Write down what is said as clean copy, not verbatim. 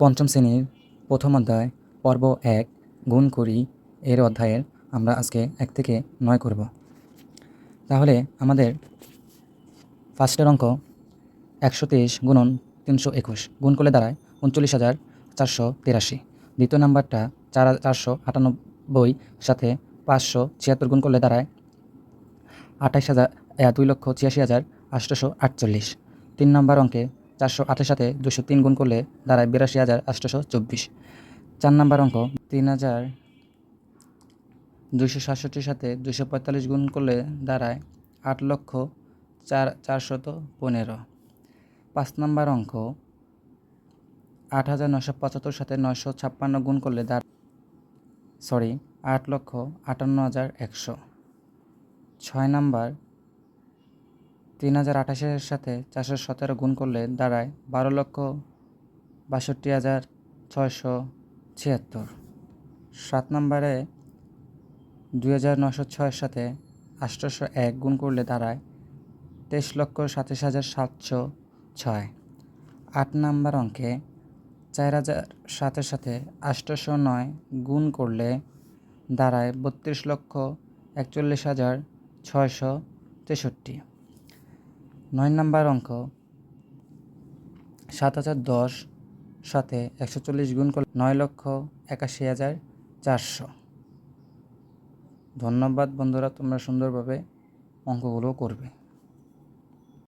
পঞ্চম শ্রেণীর প্রথম অধ্যায় পর্ব ১ গুণ করি এর অধ্যায়ের আমরা আজকে ১ থেকে ৯ করব। তাহলে আমাদের ফার্স্টের অঙ্ক ১২৩ গুণন ৩২১ গুণ করলে দাঁড়ায় ৩৯,৪৮৩। দ্বিতীয় নাম্বারটা ৪৯৮ সাথে ৫৭৬ গুণ করলে দাঁড়ায় ২,৮৬,৮৪,৮৪৮। ৩ নম্বর অঙ্কে ৪২৮ সাথে ২০৩ গুণ করলে দাঁড়ায় ৮২,৮২৪। ৪ নম্বর অঙ্ক ৩,২৬৭ সাথে ২৪৫ গুণ করলে দাঁড়ায় ৮,৪১৫। ৫ নম্বর অঙ্ক ৮,৯৭৫ সাথে ৯৫৬ গুণ করলে দাঁড়ায় ৮,৫৮,১০০। ৬ নম্বর ৩,০২৮ সাথে ৪১৭ গুণ করলে দাঁড়ায় ১২,৬২,৬৭৬। ৭ নম্বরে ২,৯০৬ সাথে ৮০১ গুণ করলে দাঁড়ায় ২৩,২৭,৭০৬। ৮ নম্বর অঙ্কে ৪,০০৭ সাথে ৮০৯ গুণ করলে দাঁড়ায় ৩২,৪১,৬৬৩। ৯ নম্বর অঙ্ক ৭,০১০ সাথে ১৪০ গুণ করলে ৯,৮১,৪০০। ধন্যবাদ বন্ধুরা, তোমরা সুন্দরভাবে অঙ্কগুলো করবে।